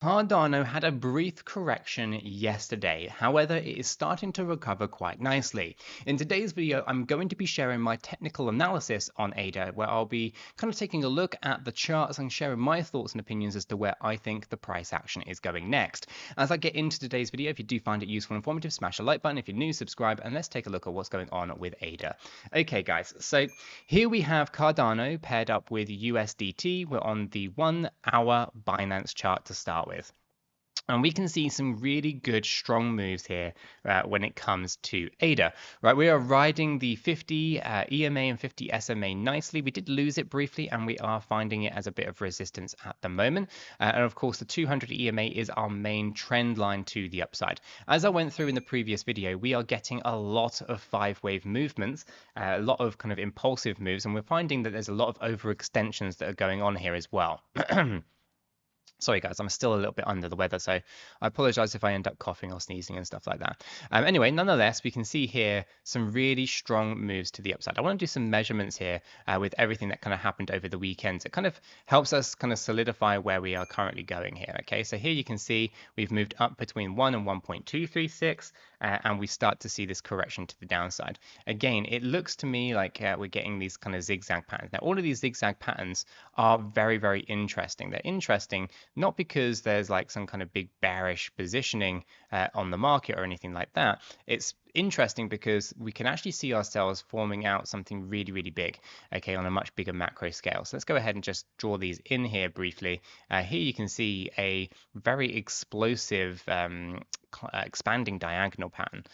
Cardano had a brief correction yesterday. However, it is starting to recover quite nicely. In today's video, I'm going to be sharing my technical analysis on 𝗕𝗓, where I'll be kind of taking a look at the charts and sharing my thoughts and opinions as to where I think the price action is going next. As I get into today's video, if you do find it useful and informative, smash the like button. If you're new, subscribe, and let's take a look at what's going on with 𝗕𝗓. Okay, guys, so here we have Cardano paired up with USDT. We're on the 1 hour Binance chart to start with. And we can see some really good, strong moves here when it comes to 𝗕𝗓. Right, we are riding the 50 EMA and 50 SMA nicely. We did lose it briefly, and we are finding it as a bit of resistance at the moment. And of course, the 200 EMA is our main trend line to the upside. As I went through in the previous video, we are getting a lot of five-wave movements, a lot of kind of impulsive moves, and we're finding that there's a lot of overextensions that are going on here as well. Sorry guys, I'm still a little bit under the weather, so I apologize if I end up coughing or sneezing and stuff like that. Anyway, nonetheless, we can see here some really strong moves to the upside. I want to do some measurements here with everything that kind of happened over the weekends. It kind of helps us kind of solidify where we are currently going here. Okay, so here you can see we've moved up between 1 and 1.236, and we start to see this correction to the downside. Again, it looks to me like we're getting these kind of zigzag patterns. Now, all of these zigzag patterns are very, very interesting. They're interesting not because there's like some kind of big bearish positioning on the market or anything like that. It's interesting because we can actually see ourselves forming out something really, really big, okay, on a much bigger macro scale. So let's go ahead and just draw these in here briefly. Here you can see a very explosive expanding diagonal pattern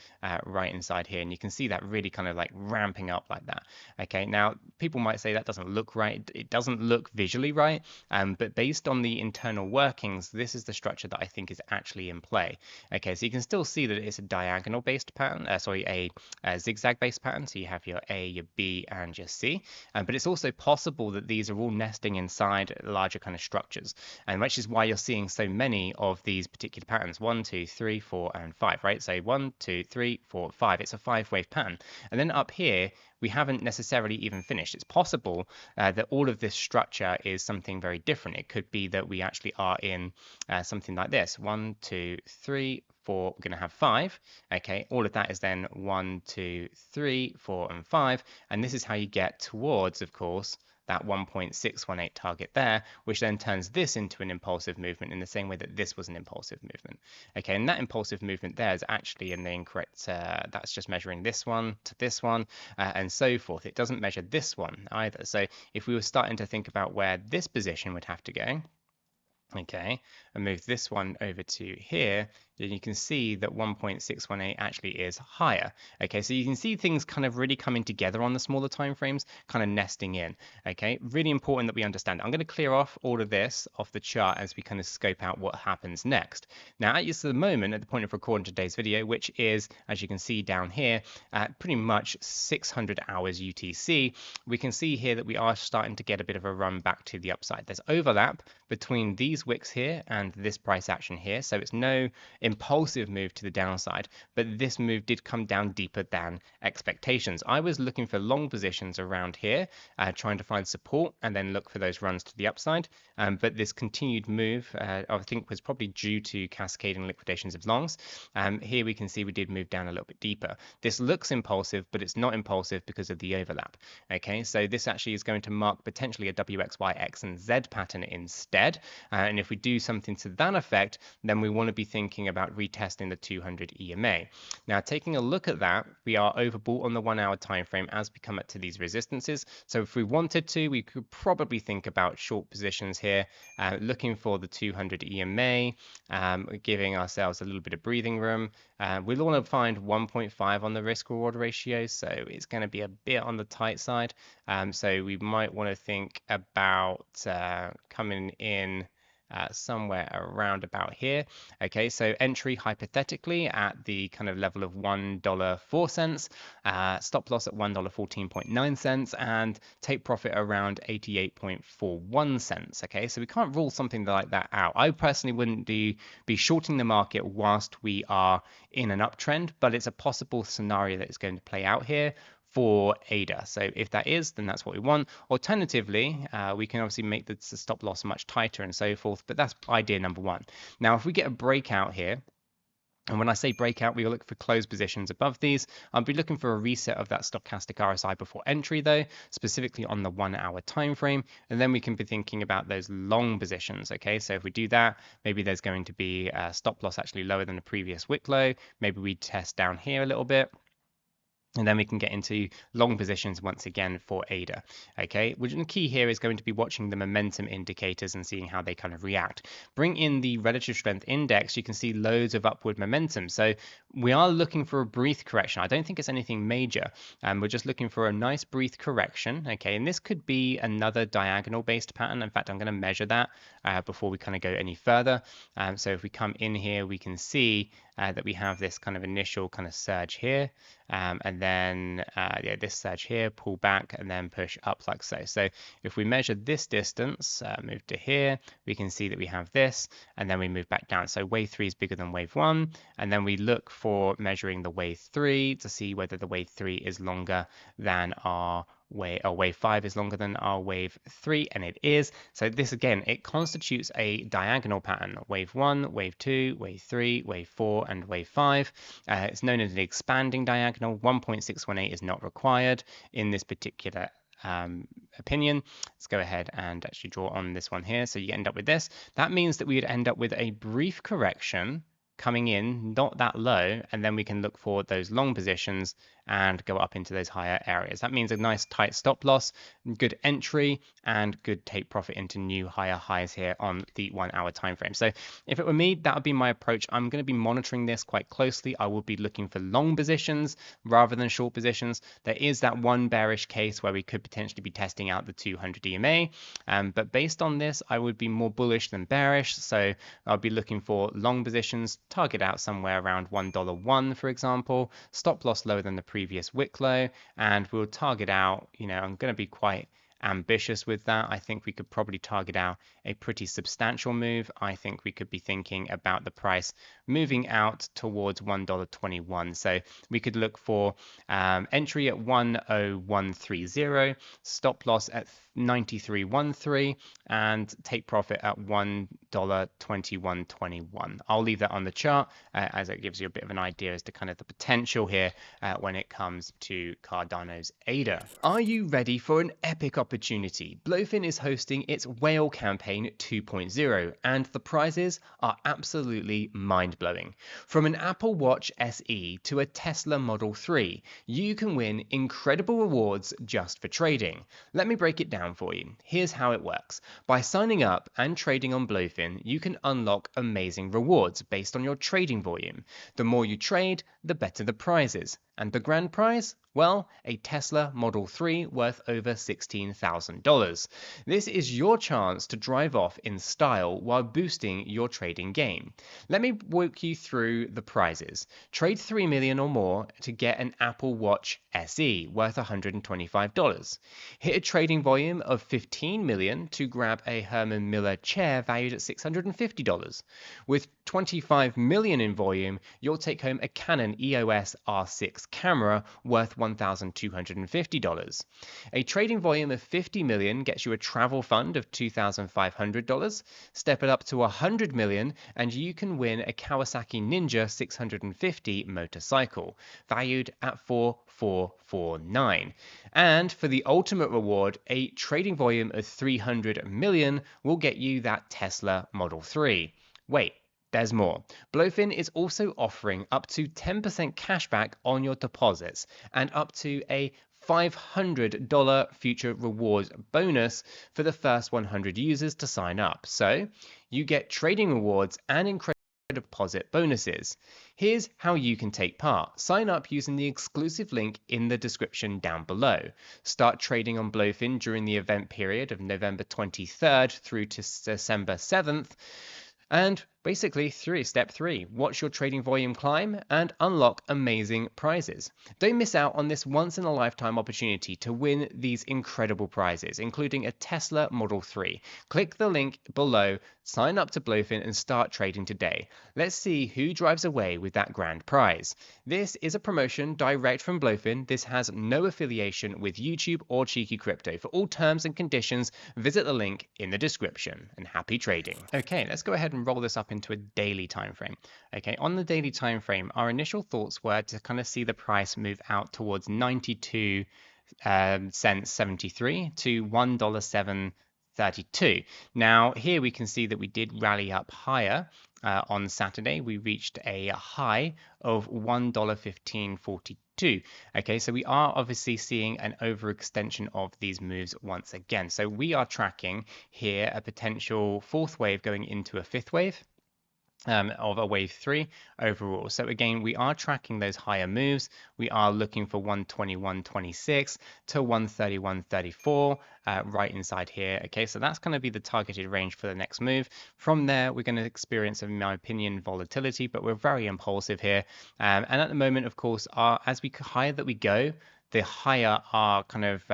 right inside here, and you can see that really kind of like ramping up like that. Okay, now people might say that doesn't look right. It doesn't look visually right, but based on the internal workings, this is the structure that I think is actually in play. Okay, so you can still see that it's a diagonal based pattern, a zigzag based pattern. So you have your A, your B, and your C, but it's also possible that these are all nesting inside larger kind of structures, and which is why you're seeing so many of these particular patterns: 1, 2, 3, 4, and 5, right? So 1, 2, 3, 4, 5. It's a 5-wave pattern. And then up here, we haven't necessarily even finished. It's possible that all of this structure is something very different. It could be that we actually are in something like this: 1, 2, 3, 4. We're going to have 5. Okay, all of that is then 1, 2, 3, 4, and 5. And this is how you get towards, of course, that 1.618 target there, which then turns this into an impulsive movement in the same way that this was an impulsive movement. Okay, and that impulsive movement there is actually in the incorrect, that's just measuring this one to this one, and so forth. It doesn't measure this one either. So if we were starting to think about where this position would have to go, okay, and move this one over to here, then you can see that 1.618 actually is higher. Okay, so you can see things kind of really coming together on the smaller time frames, kind of nesting in. Okay, really important that we understand. I'm going to clear off all of this off the chart as we kind of scope out what happens next. Now, at the moment, at the point of recording today's video, which is, as you can see down here, at pretty much 600 hours UTC, we can see here that we are starting to get a bit of a run back to the upside. There's overlap between these wicks here and this price action here, so it's no impulsive move to the downside, but this move did come down deeper than expectations. I was looking for long positions around here, trying to find support and then look for those runs to the upside, but this continued move I think was probably due to cascading liquidations of longs. Here we can see we did move down a little bit deeper. This looks impulsive, but it's not impulsive because of the overlap. Okay, so this actually is going to mark potentially a WXY, X, and Z pattern instead, and if we do something to that effect, then we want to be thinking about retesting the 200 EMA. Now, taking a look at that, we are overbought on the 1 hour time frame as we come up to these resistances. So if we wanted to, we could probably think about short positions here, looking for the 200 EMA, giving ourselves a little bit of breathing room. We'll want to find 1.5 on the risk reward ratio, so it's going to be a bit on the tight side. So we might want to think about coming in somewhere around about here. Okay, so entry hypothetically at the kind of level of $1.04, stop loss at $1.14.9, and take profit around 88.41 cents. Okay, so we can't rule something like that out. I personally wouldn't be shorting the market whilst we are in an uptrend, but it's a possible scenario that is going to play out here for 𝗓𝗓. So if that is, then that's what we want. Alternatively, we can obviously make the stop loss much tighter and so forth, but that's idea number one. Now, if we get a breakout here, and when I say breakout, we will look for closed positions above these. I'll be looking for a reset of that stochastic RSI before entry though, specifically on the 1 hour time frame. And then we can be thinking about those long positions. Okay, so if we do that, maybe there's going to be a stop loss actually lower than the previous wick low. Maybe we test down here a little bit. And then we can get into long positions once again for 𝗓𝗓. Okay, which the key here is going to be watching the momentum indicators and seeing how they kind of react. Bring in the relative strength index, you can see loads of upward momentum. So we are looking for a brief correction. I don't think it's anything major. We're just looking for a nice brief correction. Okay, and this could be another diagonal based pattern. In fact, I'm going to measure that before we kind of go any further. So if we come in here, we can see that we have this kind of initial kind of surge here, and then this surge here, pull back and then push up like so. So if we measure this distance, move to here, we can see that we have this, and then we move back down. So wave 3 is bigger than wave 1, and then we look for measuring the wave 3 to see whether the wave 3 is longer than our wave 5 is longer than our wave 3, and it is. So this again, it constitutes a diagonal pattern: wave 1, wave 2, wave 3, wave 4, and wave 5. It's known as an expanding diagonal. 1.618 is not required in this particular opinion. Let's go ahead and actually draw on this one here. So you end up with this. That means that we would end up with a brief correction coming in, not that low, and then we can look for those long positions and go up into those higher areas. That means a nice tight stop loss, good entry, and good take profit into new higher highs here on the 1 hour time frame. So if it were me, that would be my approach. I'm going to be monitoring this quite closely. I will be looking for long positions rather than short positions. There is that one bearish case where we could potentially be testing out the 200 EMA, but based on this, I would be more bullish than bearish. So I'll be looking for long positions, target out somewhere around $1.01, for example, stop loss lower than the previous wick low, and we'll target out, I'm going to be quite ambitious with that. I think we could probably target out a pretty substantial move. I think we could be thinking about the price moving out towards $1.21. So we could look for entry at 10130, stop loss at 93.13, and take profit at $1.2121. I'll leave that on the chart as it gives you a bit of an idea as to kind of the potential here when it comes to Cardano's 𝗓𝗓. Are you ready for an epic opportunity? Blowfin is hosting its Whale Campaign 2.0, and the prizes are absolutely mind-blowing. From an Apple Watch SE to a Tesla Model 3, you can win incredible rewards just for trading. Let me break it down for you. Here's how it works. By signing up and trading on Blowfin, you can unlock amazing rewards based on your trading volume. The more you trade, the better the prizes. And the grand prize? Well, a Tesla Model 3 worth over $16,000. This is your chance to drive off in style while boosting your trading game. Let me walk you through the prizes. Trade 3 million or more to get an Apple Watch SE worth $125. Hit a trading volume of 15 million to grab a Herman Miller chair valued at $650. With 25 million in volume, you'll take home a Canon EOS R6 camera worth $1,250. A trading volume of 50 million gets you a travel fund of $2,500. Step it up to 100 million and you can win a Kawasaki Ninja 650 motorcycle valued at $4,449. And for the ultimate reward, a trading volume of 300 million will get you that Tesla Model 3. Wait, there's more. Blowfin is also offering up to 10% cashback on your deposits and up to a $500 future rewards bonus for the first 100 users to sign up. So you get trading rewards and incredible deposit bonuses. Here's how you can take part. Sign up using the exclusive link in the description down below. Start trading on Blowfin during the event period of November 23rd through to December 7th. And Basically, step 3, watch your trading volume climb and unlock amazing prizes. Don't miss out on this once-in-a-lifetime opportunity to win these incredible prizes, including a Tesla Model 3. Click the link below, sign up to 𝗕𝗀𝗀𝗃 and start trading today. Let's see who drives away with that grand prize. This is a promotion direct from 𝗕𝗀𝗀𝗃. This has no affiliation with YouTube or Cheeky Crypto. For all terms and conditions, visit the link in the description, and happy trading. Okay, let's go ahead and roll this up into a daily time frame. Okay, on the daily time frame, our initial thoughts were to kind of see the price move out towards 92 cents 73 to $1.732. Now here we can see that we did rally up higher. On Saturday, we reached a high of $1.1542. Okay, so we are obviously seeing an overextension of these moves once again. So we are tracking here a potential fourth wave going into a fifth wave. Of a wave 3 overall. So again, we are tracking those higher moves. We are looking for 121.26 to 131.34 right inside here. Okay, so that's going to be the targeted range for the next move. From there, we're going to experience, in my opinion, volatility, but we're very impulsive here. And at the moment, of course, as we higher that we go, the higher our kind of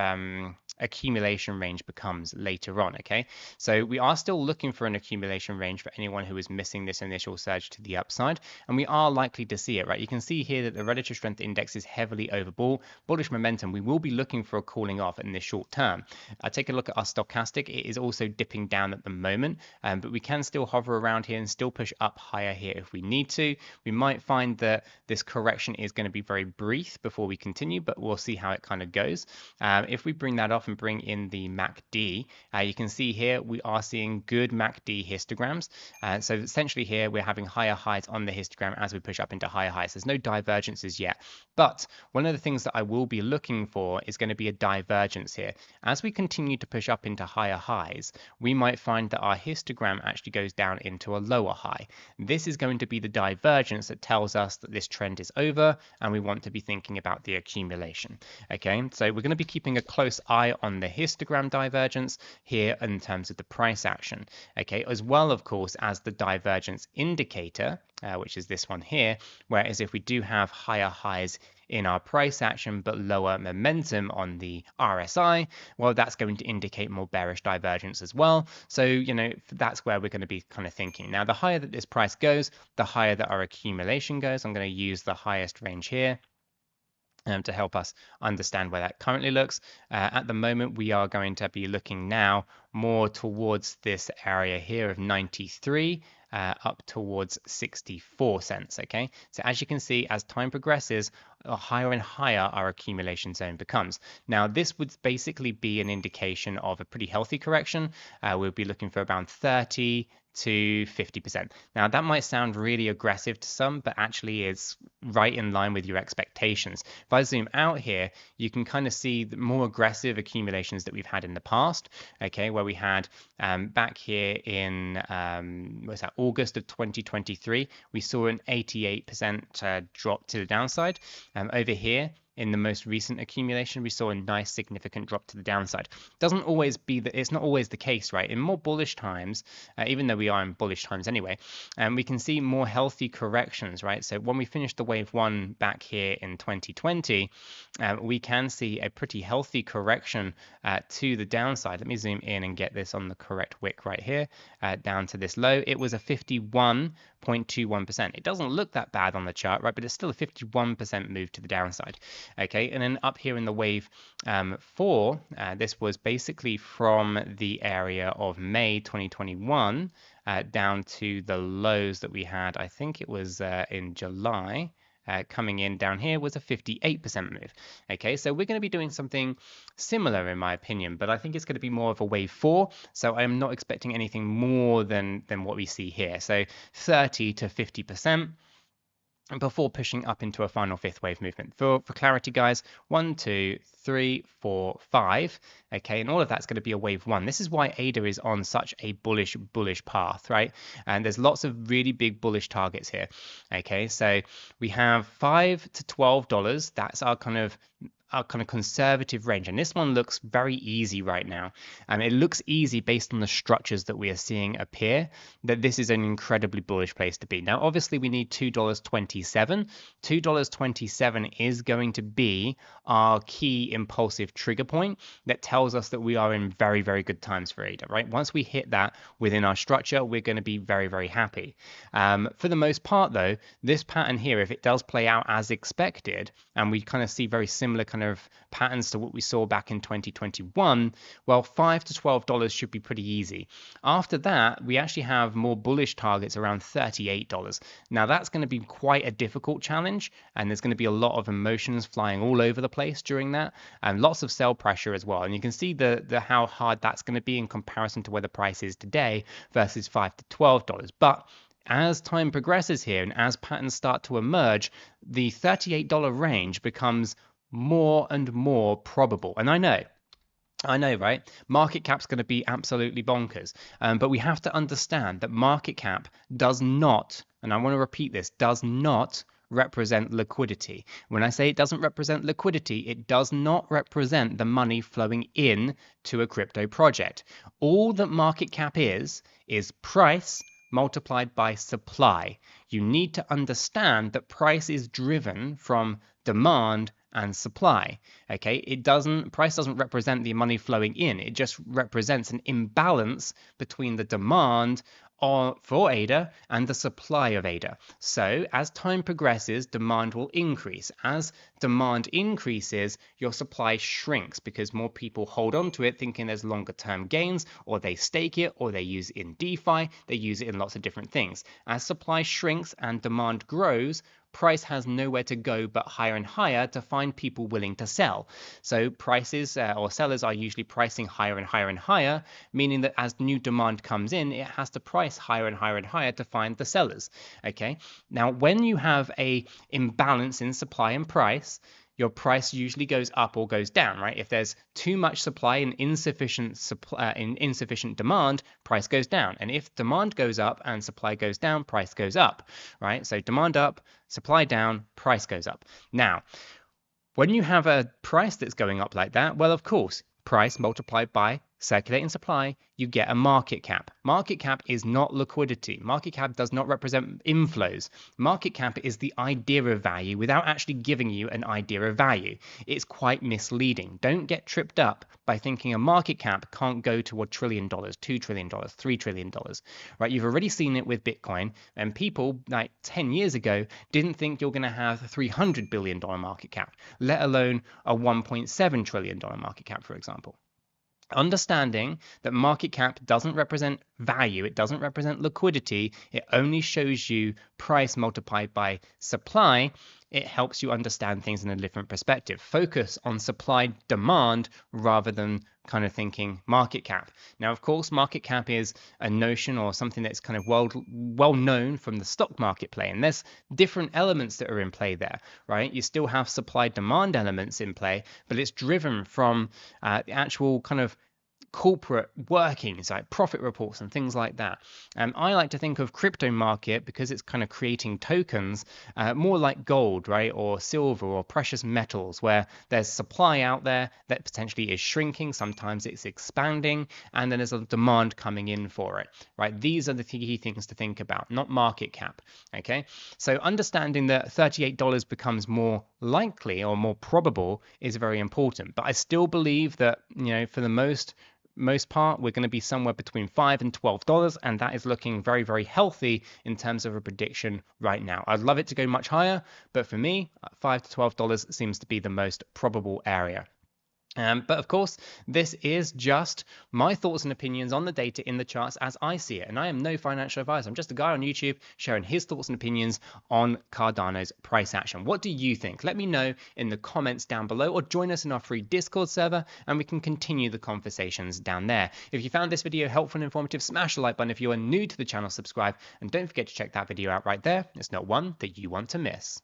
accumulation range becomes later on. Okay, so we are still looking for an accumulation range for anyone who is missing this initial surge to the upside, and we are likely to see it, right? You can see here that the relative strength index is heavily overbought. Bullish momentum, we will be looking for a cooling off in the short term. Take a look at our stochastic. It is also dipping down at the moment, but we can still hover around here and still push up higher here if we need to. We might find that this correction is going to be very brief before we continue, but we'll see how it kind of goes. If we bring that off and bring in the MACD, you can see here we are seeing good MACD histograms. So essentially here we're having higher highs on the histogram as we push up into higher highs. There's no divergences yet, but one of the things that I will be looking for is going to be a divergence here. As we continue to push up into higher highs, we might find that our histogram actually goes down into a lower high. This is going to be the divergence that tells us that this trend is over and we want to be thinking about the accumulation. Okay, so we're going to be keeping a close eye on the histogram divergence here in terms of the price action. Okay, as well, of course, as the divergence indicator, which is this one here, whereas if we do have higher highs in our price action but lower momentum on the RSI, well, that's going to indicate more bearish divergence as well. So, you know, that's where we're going to be kind of thinking. Now, the higher that this price goes, the higher that our accumulation goes. I'm going to use the highest range here to help us understand where that currently looks. At the moment, we are going to be looking now more towards this area here of 93 up towards 64 cents. Okay, so as you can see, as time progresses, higher and higher our accumulation zone becomes. Now, this would basically be an indication of a pretty healthy correction. We'll be looking for around 30 to 50%. Now, that might sound really aggressive to some, but actually is right in line with your expectations. If I zoom out here, you can kind of see the more aggressive accumulations that we've had in the past, okay, where we had back here in August of 2023, we saw an 88% drop to the downside. Over here, in the most recent accumulation, we saw a nice significant drop to the downside. It's not always the case, right? In more bullish times, even though we are in bullish times anyway, we can see more healthy corrections, right? So when we finished the wave 1 back here in 2020, we can see a pretty healthy correction to the downside. Let me zoom in and get this on the correct wick right here, down to this low. It was a 51.21%. It doesn't look that bad on the chart, right? But it's still a 51% move to the downside. Okay, and then up here in the wave 4, this was basically from the area of May 2021 down to the lows that we had, I think it was in July. Coming in down here was a 58% move. Okay, so we're going to be doing something similar in my opinion, but I think it's going to be more of a wave 4. So I'm not expecting anything more than what we see here. So 30 to 50%. Before pushing up into a final fifth wave movement. For clarity, guys, 1, 2, 3, 4, 5. okay, and all of that's going to be a wave one. This is why ADA is on such a bullish path, right? And there's lots of really big bullish targets here, okay? So we have $5 to $12. That's our kind of conservative range, and this one looks very easy right now. It looks easy based on the structures that we are seeing appear, that this is an incredibly bullish place to be. Now obviously we need $2.27. $2.27 is going to be our key impulsive trigger point that tells us that we are in very, very good times for ADA, right? Once we hit that within our structure, we're going to be very, very happy. For the most part though, this pattern here, if it does play out as expected, and we kind of see very similar kind of patterns to what we saw back in 2021, well, $5 to $12 should be pretty easy. After that, we actually have more bullish targets around $38. Now that's going to be quite a difficult challenge, and there's going to be a lot of emotions flying all over the place during that, and lots of sell pressure as well. And you can see the how hard that's going to be in comparison to where the price is today versus $5 to $12. But as time progresses here and as patterns start to emerge, the $38 range becomes more and more probable. And I know, right? Market cap's going to be absolutely bonkers. But we have to understand that market cap does not, and I want to repeat this, does not represent liquidity. When I say it doesn't represent liquidity, it does not represent the money flowing in to a crypto project. All that market cap is price multiplied by supply. You need to understand that price is driven from demand and supply. Okay, price doesn't represent the money flowing in. It just represents an imbalance between the demand for ADA and the supply of ADA. So as time progresses, demand will increase. As demand increases, your supply shrinks because more people hold on to it thinking there's longer term gains, or they stake it, or they use it in DeFi, they use it in lots of different things. As supply shrinks and demand grows, price has nowhere to go but higher and higher to find people willing to sell. So prices or sellers are usually pricing higher and higher and higher, meaning that as new demand comes in, it has to price higher and higher and higher to find the sellers. Okay, now when you have a imbalance in supply and price, your price usually goes up or goes down, right? If there's too much supply and insufficient demand, price goes down. And if demand goes up and supply goes down, price goes up, right? So demand up, supply down, price goes up. Now, when you have a price that's going up like that, well, of course, price multiplied by circulating supply, you get a market cap. Market cap is not liquidity. Market cap does not represent inflows. Market cap is the idea of value without actually giving you an idea of value. It's quite misleading. Don't get tripped up by thinking a market cap can't go to $1 trillion, $2 trillion, $3 trillion, right? You've already seen it with Bitcoin, and people like 10 years ago didn't think you're going to have a $300 billion market cap, let alone a $1.7 trillion market cap, for example. Understanding that market cap doesn't represent value, it doesn't represent liquidity, it only shows you price multiplied by supply. It helps you understand things in a different perspective. Focus on supply demand rather than kind of thinking market cap. Now, of course, market cap is a notion or something that's kind of well known from the stock market play, and there's different elements that are in play there, right? You still have supply demand elements in play, but it's driven from the actual kind of corporate workings like profit reports and things like that. I like to think of crypto market, because it's kind of creating tokens, more like gold, right, or silver or precious metals, where there's supply out there that potentially is shrinking, sometimes it's expanding, and then there's a demand coming in for it, right? These are the key things to think about, not market cap. Okay, so understanding that $38 becomes more likely or more probable is very important, but I still believe that, you know, for the most part, we're going to be somewhere between $5 and $12, and that is looking very, very healthy in terms of a prediction right now. I'd love it to go much higher, but for me, $5 to $12 seems to be the most probable area. But of course, this is just my thoughts and opinions on the data in the charts as I see it. And I am no financial advisor. I'm just a guy on YouTube sharing his thoughts and opinions on Cardano's price action. What do you think? Let me know in the comments down below, or join us in our free Discord server and we can continue the conversations down there. If you found this video helpful and informative, smash the like button. If you are new to the channel, subscribe. And don't forget to check that video out right there. It's not one that you want to miss.